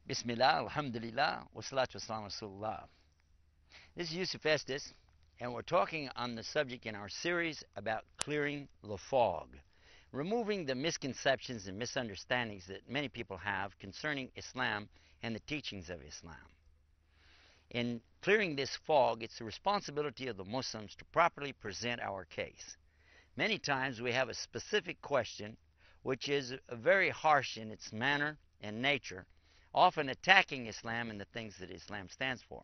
Bismillah, alhamdulillah, wassalatu wassalamu rasulullah. This is Yusuf Estes, and we're talking on the subject in our series about clearing the fog, removing the misconceptions and misunderstandings that many people have concerning Islam and the teachings of Islam. In clearing this fog, it's the responsibility of the Muslims to properly present our case. Many times we have a specific question which is very harsh in its manner and nature, often attacking Islam and the things that Islam stands for.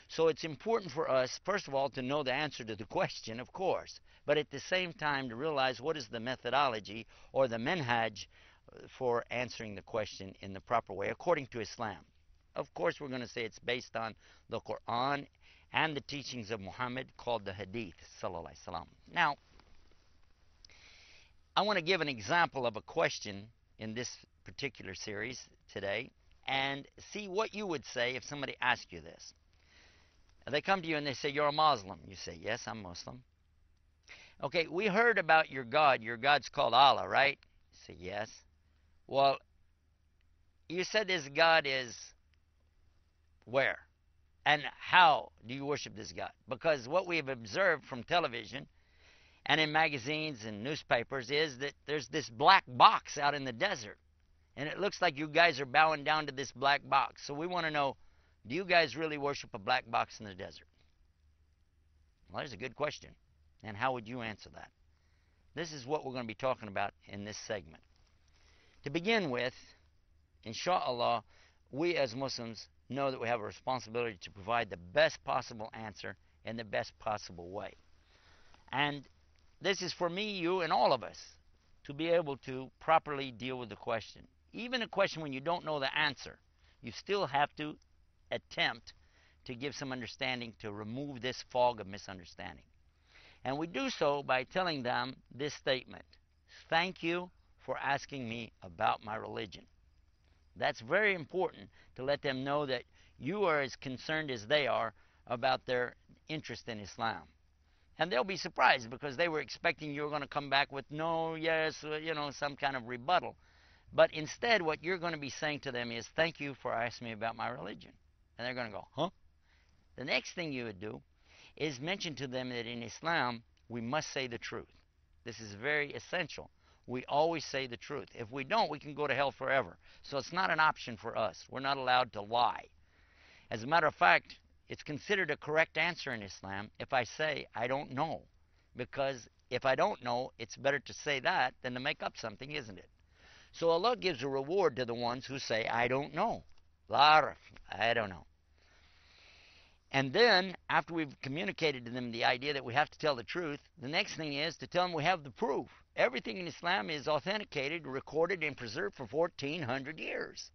So it's important for us, first of all, to know the answer to the question, of course, but at the same time to realize what is the methodology or the manhaj for answering the question in the proper way according to Islam. Of course, we're going to say it's based on the Quran and the teachings of Muhammad, called the Hadith, sallallahu alaihi wasallam. Now, I want to give an example of a question in this particular series today and see what you would say if somebody asked you this. They come to you and they say, "You're a Muslim." You say, "Yes, I'm Muslim." "Okay, we heard about your God. Your God's called Allah, right?" You say, "Yes." "Well, you said this God is where? And how do you worship this God?" Because what we have observed from television and in magazines and newspapers is that there's this black box out in the desert. And it looks like you guys are bowing down to this black box. So we want to know, do you guys really worship a black box in the desert? Well, there's a good question. And how would you answer that? This is what we're going to be talking about in this segment. To begin with, inshallah, we as Muslims know that we have a responsibility to provide the best possible answer in the best possible way. And this is for me, you, and all of us to be able to properly deal with the question. Even a question when you don't know the answer, you still have to attempt to give some understanding to remove this fog of misunderstanding. And we do so by telling them this statement: "Thank you for asking me about my religion." That's very important to let them know that you are as concerned as they are about their interest in Islam. And they'll be surprised because they were expecting you were going to come back with no, yes, some kind of rebuttal. But instead, what you're going to be saying to them is, "Thank you for asking me about my religion." And they're going to go, "Huh?" The next thing you would do is mention to them that in Islam, we must say the truth. This is very essential. We always say the truth. If we don't, we can go to hell forever. So it's not an option for us. We're not allowed to lie. As a matter of fact, it's considered a correct answer in Islam if I say, "I don't know." Because if I don't know, it's better to say that than to make up something, isn't it? So Allah gives a reward to the ones who say, "I don't know." I don't know. And then, after we've communicated to them the idea that we have to tell the truth, the next thing is to tell them we have the proof. Everything in Islam is authenticated, recorded, and preserved for 1400 years.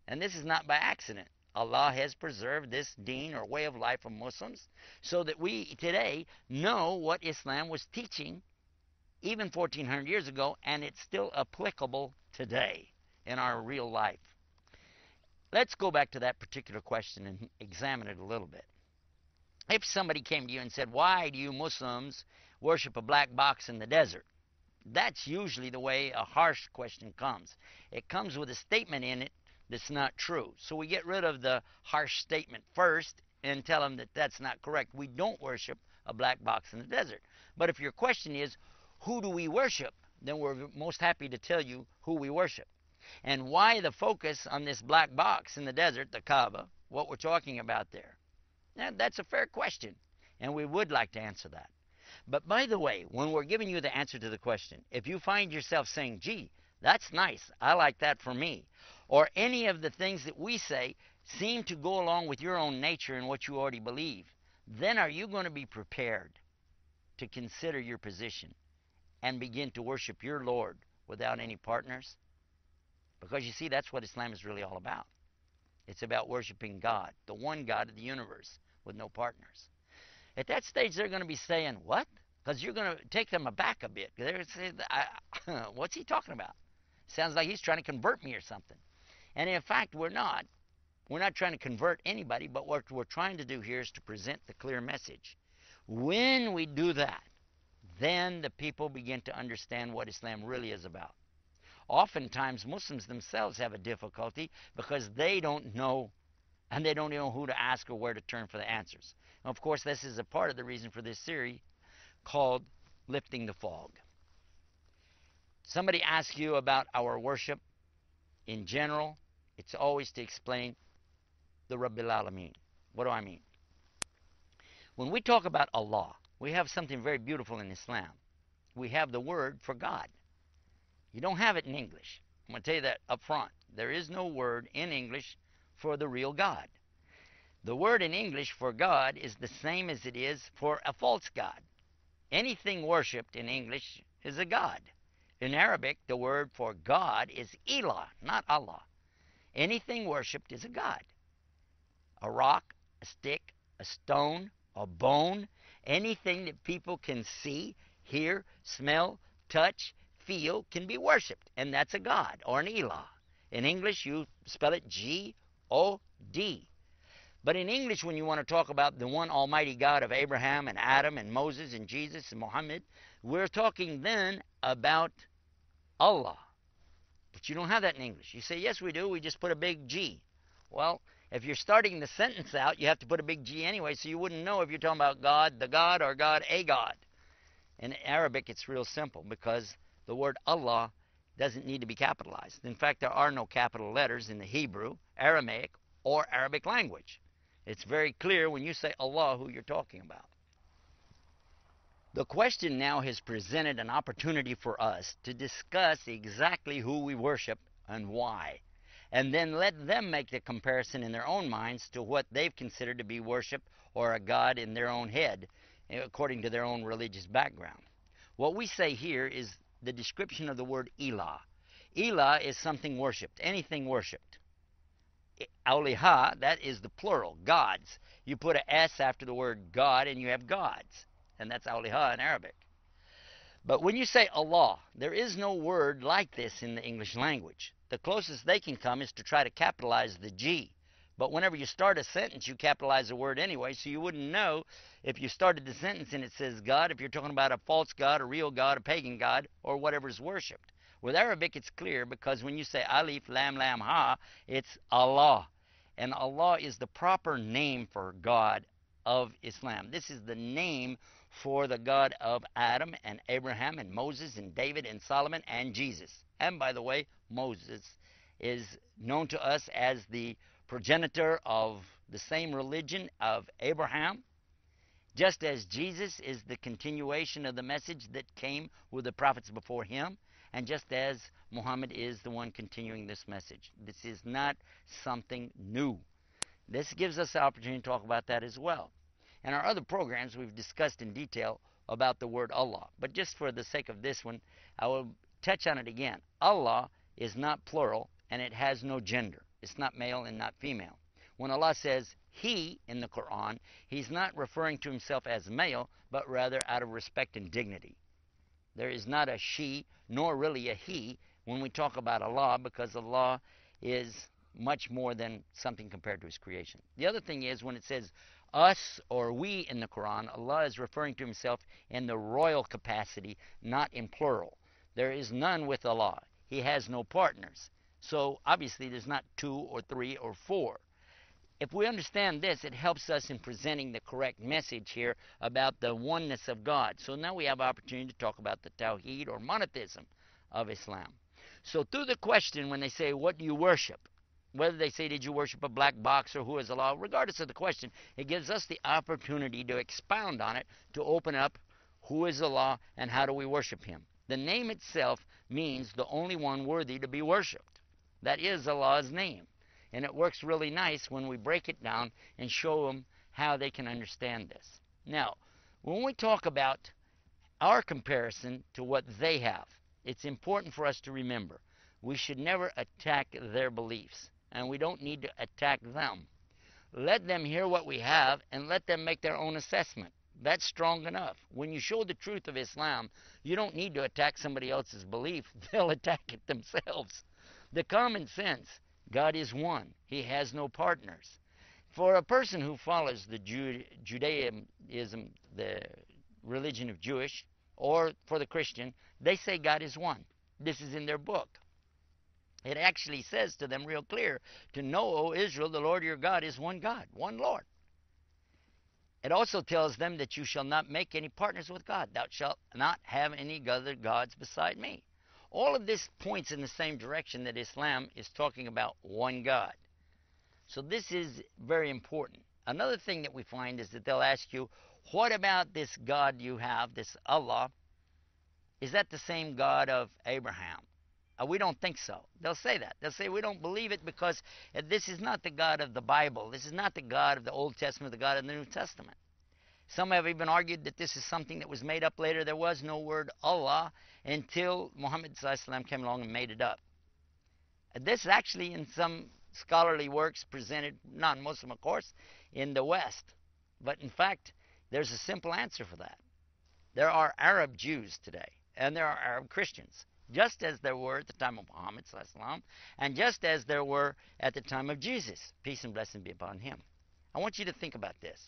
And this is not by accident. Allah has preserved this deen or way of life of Muslims so that we today know what Islam was teaching even 1400 years ago, and it's still applicable today in our real life. Let's go back to that particular question and examine it a little bit. If somebody came to you and said, "Why do you Muslims worship a black box in the desert?" That's usually the way a harsh question comes. It comes with a statement in it that's not true. So we get rid of the harsh statement first and tell them that that's not correct. We don't worship a black box in the desert. But if your question is, who do we worship? Then we're most happy to tell you who we worship. And why the focus on this black box in the desert, the Kaaba, what we're talking about there? Now, that's a fair question, and we would like to answer that. But by the way, when we're giving you the answer to the question, if you find yourself saying, "Gee, that's nice, I like that for me," or any of the things that we say seem to go along with your own nature and what you already believe, then are you going to be prepared to consider your position and begin to worship your Lord without any partners? Because you see, that's what Islam is really all about. It's about worshiping God, the one God of the universe, with no partners. At that stage, they're going to be saying, "What?" Because you're going to take them aback a bit. They're going to say, "What's he talking about? Sounds like he's trying to convert me or something." And in fact, we're not. We're not trying to convert anybody, but what we're trying to do here is to present the clear message. When we do that, then the people begin to understand what Islam really is about. Oftentimes, Muslims themselves have a difficulty because they don't know, and they don't know who to ask or where to turn for the answers. And of course, this is a part of the reason for this series called Lifting the Fog. Somebody asks you about our worship in general, it's always to explain the Rabbil Alameen. What do I mean? When we talk about Allah, we have something very beautiful in Islam. We have the word for God. You don't have it in English. I'm going to tell you that up front. There is no word in English for the real God. The word in English for God is the same as it is for a false God. Anything worshipped in English is a God. In Arabic, the word for God is ilah, not Allah. Anything worshipped is a God. A rock, a stick, a stone, a bone, anything that people can see, hear, smell, touch, feel can be worshipped, and that's a God or an ilah. In English, you spell it G-O-D. But in English, when you want to talk about the one almighty God of Abraham and Adam and Moses and Jesus and Muhammad, we're talking then about Allah. But you don't have that in English. You say, yes, we do. We just put a big G. Well, if you're starting the sentence out, you have to put a big G anyway, so you wouldn't know if you're talking about God, the God, or God, a God. In Arabic, it's real simple because the word Allah doesn't need to be capitalized. In fact, there are no capital letters in the Hebrew, Aramaic, or Arabic language. It's very clear when you say Allah who you're talking about. The question now has presented an opportunity for us to discuss exactly who we worship and why, and then let them make the comparison in their own minds to what they've considered to be worship or a God in their own head, according to their own religious background. What we say here is the description of the word ilah. Ilah is something worshipped, anything worshipped. Awliha, that is the plural, gods. You put an S after the word God and you have gods, and that's awliha in Arabic. But when you say Allah, there is no word like this in the English language. The closest they can come is to try to capitalize the G. But whenever you start a sentence, you capitalize a word anyway, so you wouldn't know if you started the sentence and it says God, if you're talking about a false God, a real God, a pagan God, or whatever is worshipped. With Arabic, it's clear because when you say alif, lam, lam, ha, it's Allah. And Allah is the proper name for God of Islam. This is the name for the God of Adam and Abraham and Moses and David and Solomon and Jesus. And by the way, Moses is known to us as the progenitor of the same religion of Abraham, just as Jesus is the continuation of the message that came with the prophets before him, and just as Muhammad is the one continuing this message. This is not something new. This gives us the opportunity to talk about that as well. In our other programs, we've discussed in detail about the word Allah. But just for the sake of this one, I will touch on it again. Allah is not plural, and it has no gender. It's not male and not female. When Allah says He in the Quran, He's not referring to Himself as male, but rather out of respect and dignity. There is not a she, nor really a he, when we talk about Allah, because Allah is much more than something compared to His creation. The other thing is, when it says us or we in the Quran, Allah is referring to Himself in the royal capacity, not in plural. There is none with Allah. He has no partners. So obviously there's not 2 or 3 or 4. If we understand this, it helps us in presenting the correct message here about the oneness of God. So now we have opportunity to talk about the Tawheed or monotheism of Islam. So through the question, when they say, what do you worship? Whether they say, did you worship a black box or who is Allah? Regardless of the question, it gives us the opportunity to expound on it, to open up who is Allah and how do we worship Him. The name itself means the only one worthy to be worshipped. That is Allah's name. And it works really nice when we break it down and show them how they can understand this. Now, when we talk about our comparison to what they have, it's important for us to remember we should never attack their beliefs, and we don't need to attack them. Let them hear what we have and let them make their own assessment. That's strong enough. When you show the truth of Islam, you don't need to attack somebody else's belief. They'll attack it themselves. The common sense, God is one. He has no partners. For a person who follows the Judaism, the religion of Jewish, or for the Christian, they say God is one. This is in their book. It actually says to them real clear, to know, O Israel, the Lord your God is one God, one Lord. It also tells them that you shall not make any partners with God. Thou shalt not have any other gods beside me. All of this points in the same direction that Islam is talking about one God. So this is very important. Another thing that we find is that they'll ask you, what about this God you have, this Allah? Is that the same God of Abraham? We don't think so. They'll say that. They'll say we don't believe it because this is not the God of the Bible. This is not the God of the Old Testament, the God of the New Testament. Some have even argued that this is something that was made up later. There was no word Allah until Muhammad came along and made it up. This actually in some scholarly works presented, non-Muslim of course, in the West. But in fact, there's a simple answer for that. There are Arab Jews today, and there are Arab Christians, just as there were at the time of Muhammad and just as there were at the time of Jesus. Peace and blessing be upon him. I want you to think about this.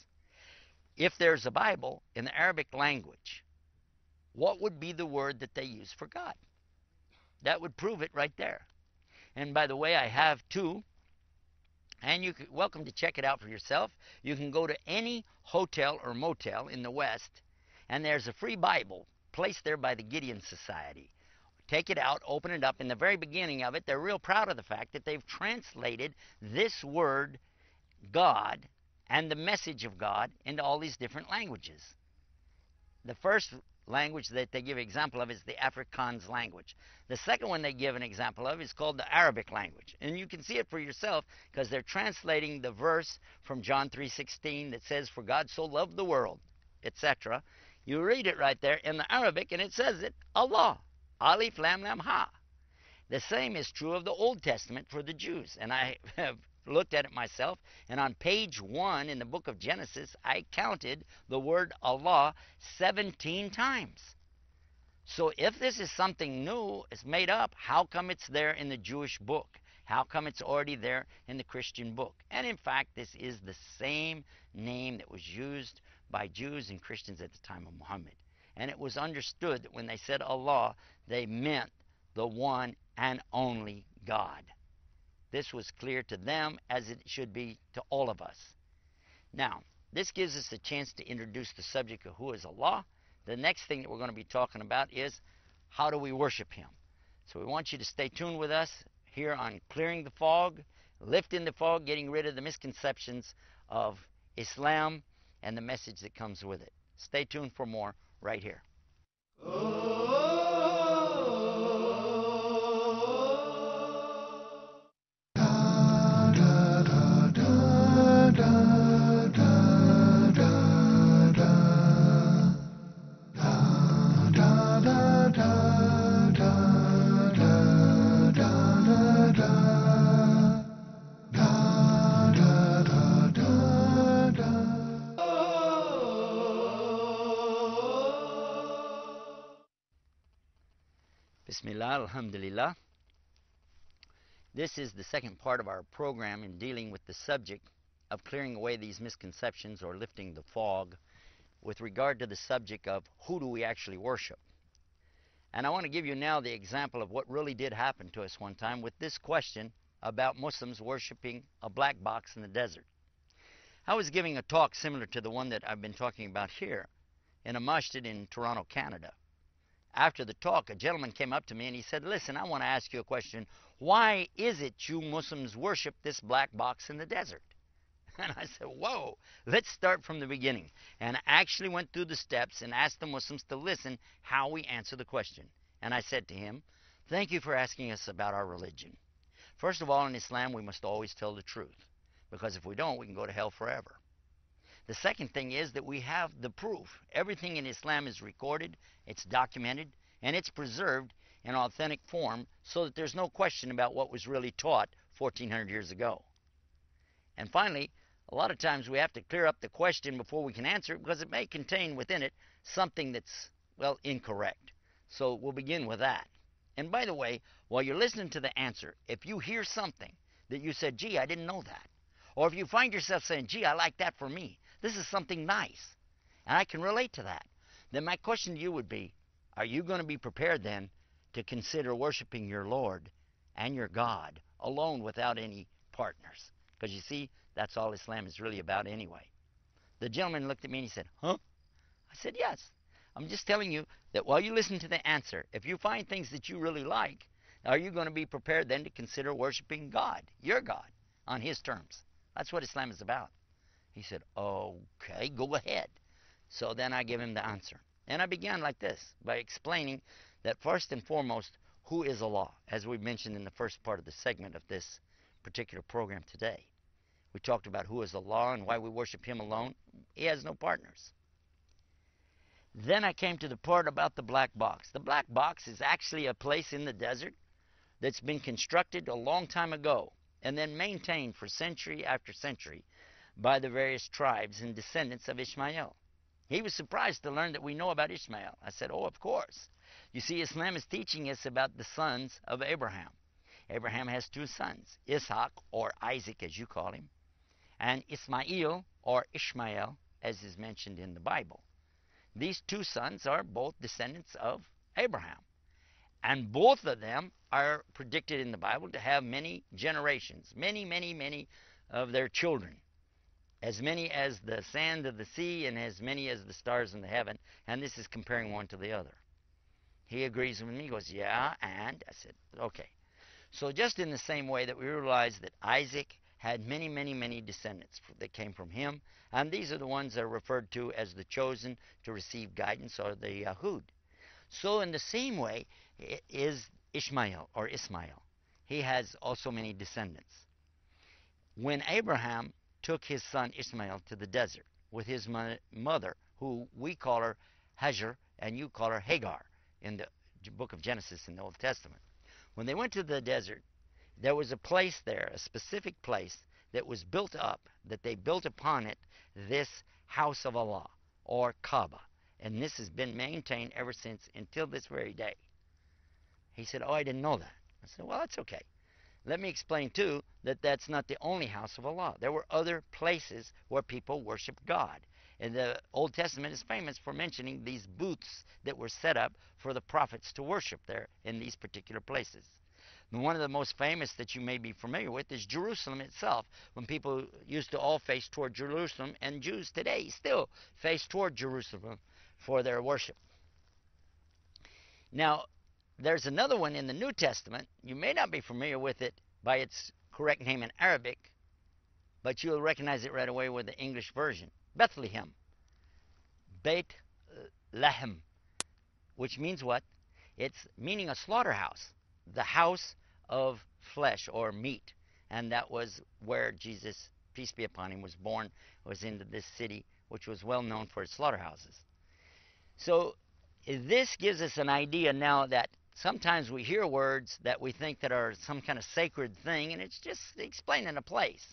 If there's a Bible in the Arabic language, what would be the word that they use for God? That would prove it right there. And by the way, I have two, and you're welcome to check it out for yourself. You can go to any hotel or motel in the West, and there's a free Bible placed there by the Gideon Society. Take it out, open it up. In the very beginning of it, they're real proud of the fact that they've translated this word, God, and the message of God into all these different languages. The first language that they give an example of is the Afrikaans language. The second one they give an example of is called the Arabic language. And you can see it for yourself because they're translating the verse from John 3:16 that says, for God so loved the world, etc. You read it right there in the Arabic and it says it, Allah, Alif Lam Lam Ha. The same is true of the Old Testament for the Jews. And I have looked at it myself, and on page 1 in the book of Genesis, I counted the word Allah 17 times. So if this is something new, it's made up, how come it's there in the Jewish book? How come it's already there in the Christian book? And in fact, this is the same name that was used by Jews and Christians at the time of Muhammad. And it was understood that when they said Allah, they meant the one and only God. This was clear to them as it should be to all of us. Now, this gives us a chance to introduce the subject of who is Allah. The next thing that we're going to be talking about is how do we worship Him. So we want you to stay tuned with us here on Clearing the Fog, Lifting the Fog, getting rid of the misconceptions of Islam and the message that comes with it. Stay tuned for more right here. Bismillah, alhamdulillah. This is the second part of our program in dealing with the subject of clearing away these misconceptions or lifting the fog with regard to the subject of who do we actually worship. And I want to give you now the example of what really did happen to us one time with this question about Muslims worshiping a black box in the desert. I was giving a talk similar to the one that I've been talking about here in a masjid in Toronto, Canada. After the talk, a gentleman came up to me and he said, listen, I want to ask you a question. Why is it you Muslims worship this black box in the desert? And I said, whoa, let's start from the beginning. And I actually went through the steps and asked the Muslims to listen how we answer the question. And I said to him, thank you for asking us about our religion. First of all, in Islam, we must always tell the truth, because if we don't, we can go to hell forever. The second thing is that we have the proof. Everything in Islam is recorded, it's documented, and it's preserved in authentic form so that there's no question about what was really taught 1400 years ago. And finally, a lot of times we have to clear up the question before we can answer it because it may contain within it something that's, well, incorrect. So we'll begin with that. And by the way, while you're listening to the answer, if you hear something that you said, gee, I didn't know that, or if you find yourself saying, gee, I like that for me, this is something nice, and I can relate to that, then my question to you would be, are you going to be prepared then to consider worshiping your Lord and your God, alone without any partners. Because you see, that's all Islam is really about anyway. The gentleman looked at me and he said, huh? I said, yes. I'm just telling you that while you listen to the answer, if you find things that you really like, are you going to be prepared then to consider worshiping God, your God, on His terms? That's what Islam is about. He said, okay, go ahead. So then I give him the answer. And I began like this, by explaining that first and foremost, who is Allah? As we mentioned in the first part of the segment of this particular program today. We talked about who is Allah and why we worship Him alone. He has no partners. Then I came to the part about the black box. The black box is actually a place in the desert that's been constructed a long time ago and then maintained for century after century by the various tribes and descendants of Ishmael. He was surprised to learn that we know about Ishmael. I said, oh, of course. You see, Islam is teaching us about the sons of Abraham. Abraham has two sons, Ishaq, or Isaac as you call him, and Ismail, or Ishmael, as is mentioned in the Bible. These two sons are both descendants of Abraham. And both of them are predicted in the Bible to have many generations, many of their children. As many as the sand of the sea and as many as the stars in the heaven. And this is comparing one to the other. He agrees with me. He goes, yeah, and? I said, okay. So just in the same way that we realize that Isaac had many descendants that came from him. And these are the ones that are referred to as the chosen to receive guidance, or the Yahud. So in the same way is Ishmael, or Ismail. He has also many descendants. When Abraham took his son Ishmael to the desert with his mother, who we call her Hajar and you call her Hagar in the book of Genesis in the Old Testament. When they went to the desert, there was a place there, a specific place that was built up, that they built upon it this house of Allah, or Kaaba. And this has been maintained ever since until this very day. He said, oh, I didn't know that. I said, well, that's okay. Let me explain, too, that that's not the only house of Allah. There were other places where people worshiped God. And the Old Testament is famous for mentioning these booths that were set up for the prophets to worship there in these particular places. And one of the most famous that you may be familiar with is Jerusalem itself, when people used to all face toward Jerusalem, and Jews today still face toward Jerusalem for their worship. Now, there's another one in the New Testament. You may not be familiar with it by its correct name in Arabic, but you'll recognize it right away with the English version. Bethlehem. Beit Lehem. Which means what? It's meaning a slaughterhouse. The house of flesh or meat. And that was where Jesus, peace be upon him, was born, was into this city, which was well known for its slaughterhouses. So this gives us an idea now that sometimes we hear words that we think that are some kind of sacred thing, and it's just explaining a place.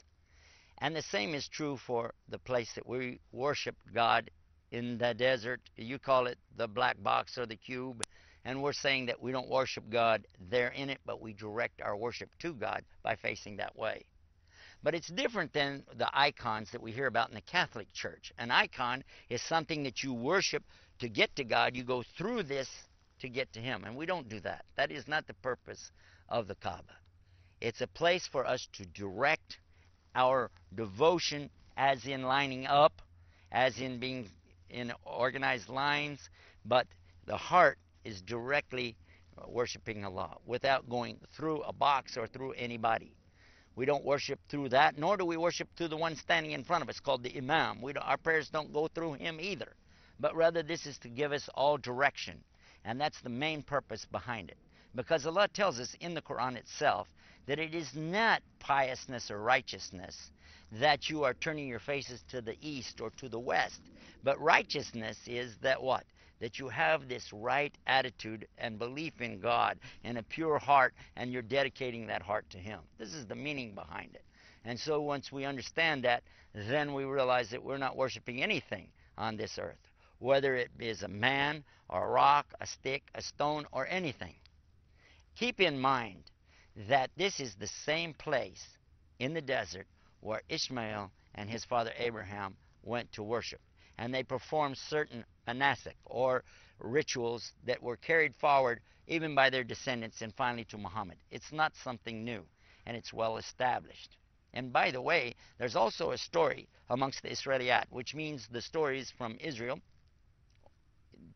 And the same is true for the place that we worship God in the desert. You call it the black box or the cube, and we're saying that we don't worship God there in it, but we direct our worship to God by facing that way. But it's different than the icons that we hear about in the Catholic Church. An icon is something that you worship to get to God. You go through this to get to Him, and we don't do that. That is not the purpose of the Kaaba. It's a place for us to direct our devotion, as in lining up, as in being in organized lines, but the heart is directly worshiping Allah without going through a box or through anybody. We don't worship through that, nor do we worship through the one standing in front of us called the Imam. Our prayers don't go through him either, but rather this is to give us all direction, and that's the main purpose behind it. Because Allah tells us in the Quran itself that it is not piousness or righteousness that you are turning your faces to the east or to the west, but righteousness is that what? That you have this right attitude and belief in God and a pure heart, and you're dedicating that heart to Him. This is the meaning behind it. And so once we understand that, then we realize that we're not worshiping anything on this earth, whether it is a man, or a rock, a stick, a stone, or anything. Keep in mind that this is the same place in the desert where Ishmael and his father Abraham went to worship. And they performed certain manasik, or rituals that were carried forward even by their descendants and finally to Muhammad. It's not something new, and it's well established. And by the way, there's also a story amongst the Israeliyat, which means the stories from Israel,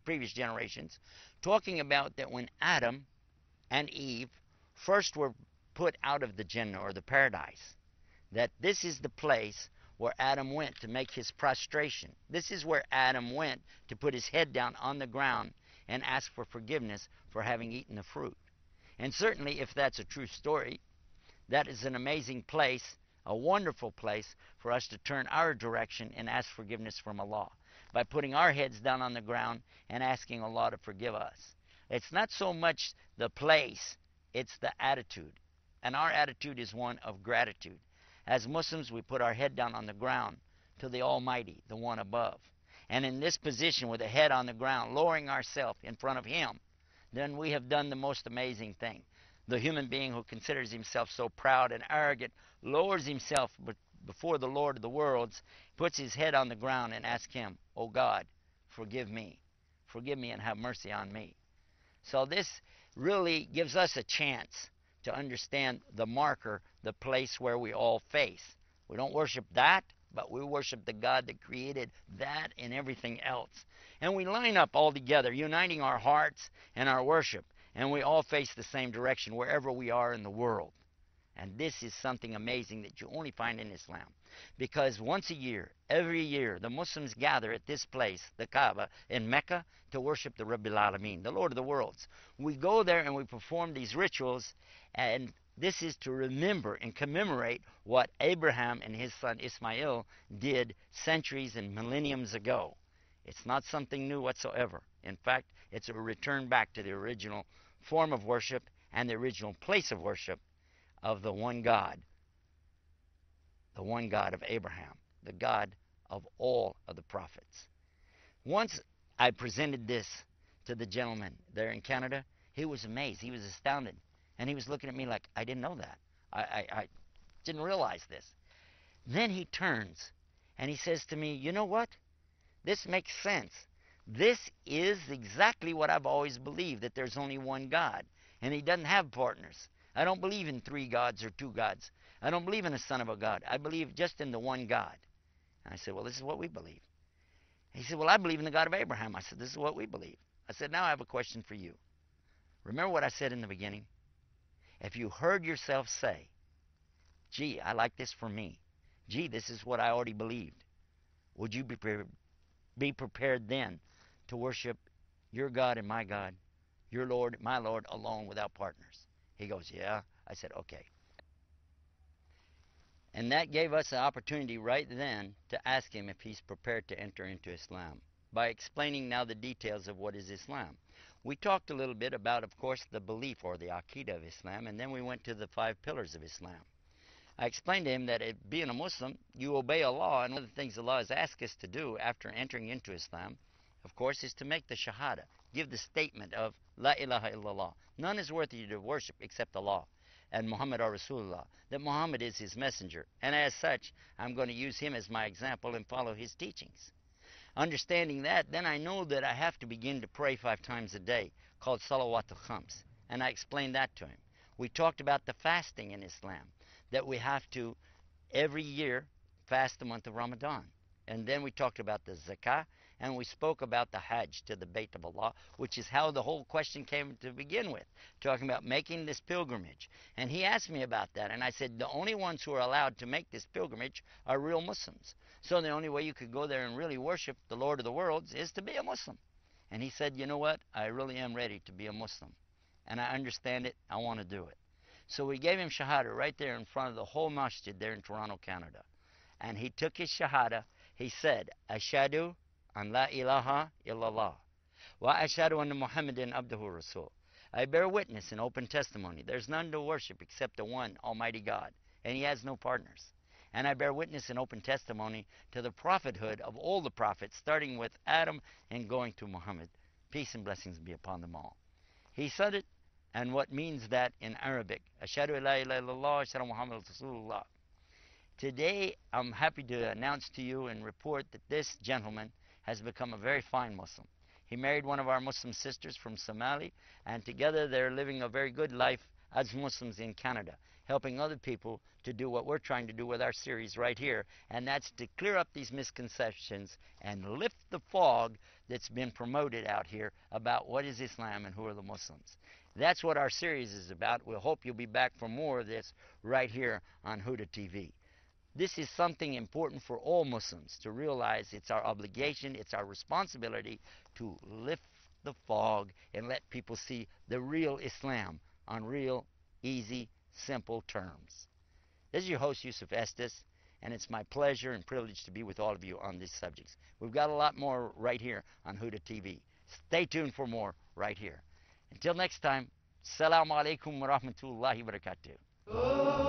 previous generations, talking about that when Adam and Eve first were put out of the Jannah or the paradise, that this is the place where Adam went to make his prostration. This is where Adam went to put his head down on the ground and ask for forgiveness for having eaten the fruit. And certainly, if that's a true story, that is an amazing place, a wonderful place for us to turn our direction and ask forgiveness from Allah by putting our heads down on the ground and asking Allah to forgive us. It's not so much the place, it's the attitude. And our attitude is one of gratitude. As Muslims, we put our head down on the ground to the Almighty, the one above. And in this position, with the head on the ground, lowering ourselves in front of Him, then we have done the most amazing thing. The human being who considers himself so proud and arrogant lowers himself before the Lord of the worlds, puts his head on the ground and asks Him, "Oh God, forgive me. Forgive me and have mercy on me." So this really gives us a chance to understand the marker, the place where we all face. We don't worship that, but we worship the God that created that and everything else. And we line up all together, uniting our hearts and our worship, and we all face the same direction wherever we are in the world. And this is something amazing that you only find in Islam. Because once a year, every year, the Muslims gather at this place, the Kaaba, in Mecca, to worship the Rabbil Alameen, the Lord of the worlds. We go there and we perform these rituals, and this is to remember and commemorate what Abraham and his son Ismail did centuries and millenniums ago. It's not something new whatsoever. In fact, it's a return back to the original form of worship and the original place of worship of the one God of Abraham, the God of all of the prophets. Once I presented this to the gentleman there in Canada, he was amazed, he was astounded, and he was looking at me like, I didn't know that. I didn't realize this. Then he turns and he says to me, you know what? This makes sense. This is exactly what I've always believed, that there's only one God, and He doesn't have partners. I don't believe in three gods or two gods. I don't believe in a son of a God. I believe just in the one God. And I said, well, this is what we believe. He said, well, I believe in the God of Abraham. I said, this is what we believe. I said, now I have a question for you. Remember what I said in the beginning? If you heard yourself say, gee, I like this for me. Gee, this is what I already believed. Would you be prepared then to worship your God and my God, your Lord, my Lord, alone without partners? He goes, yeah. I said, okay. And that gave us an opportunity right then to ask him if he's prepared to enter into Islam by explaining now the details of what is Islam. We talked a little bit about, of course, the belief or the Aqidah of Islam, and then we went to the 5 pillars of Islam. I explained to him that being a Muslim, you obey Allah, and one of the things Allah has asked us to do after entering into Islam, of course, is to make the Shahada, give the statement of La ilaha illallah. None is worthy to worship except Allah, and Muhammad Rasulullah, that Muhammad is His messenger, and as such, I'm going to use him as my example and follow his teachings. Understanding that, then I know that I have to begin to pray 5 times a day, called Salawatul Khams, and I explained that to him. We talked about the fasting in Islam, that we have to, every year, fast the month of Ramadan. And then we talked about the zakah, and we spoke about the hajj to the Bayt of Allah, which is how the whole question came to begin with, talking about making this pilgrimage. And he asked me about that, and I said the only ones who are allowed to make this pilgrimage are real Muslims. So the only way you could go there and really worship the Lord of the worlds is to be a Muslim. And he said, you know what, I really am ready to be a Muslim, and I understand it, I want to do it. So we gave him Shahada right there in front of the whole masjid there in Toronto, Canada. And he took his Shahada. He said, Ashadu an la ilaha illallah, wa ashadu anna Muhammadan abduhu rasul. I bear witness in open testimony. There's none to worship except the one Almighty God, and He has no partners. And I bear witness in open testimony to the prophethood of all the prophets, starting with Adam and going to Muhammad. Peace and blessings be upon them all. He said it, and what means that in Arabic, Ashadu la ilaha illallah, Ashadu Muhammad Rasulullah. Today, I'm happy to announce to you and report that this gentleman has become a very fine Muslim. He married one of our Muslim sisters from Somalia, and together they're living a very good life as Muslims in Canada, helping other people to do what we're trying to do with our series right here, and that's to clear up these misconceptions and lift the fog that's been promoted out here about what is Islam and who are the Muslims. That's what our series is about. We'll hope you'll be back for more of this right here on Huda TV. This is something important for all Muslims to realize. It's our obligation, it's our responsibility to lift the fog and let people see the real Islam on real, easy, simple terms. This is your host, Yusuf Estes, and it's my pleasure and privilege to be with all of you on these subjects. We've got a lot more right here on Huda TV. Stay tuned for more right here. Until next time, Assalamu alaykum wa rahmatuallahi wa barakatuh.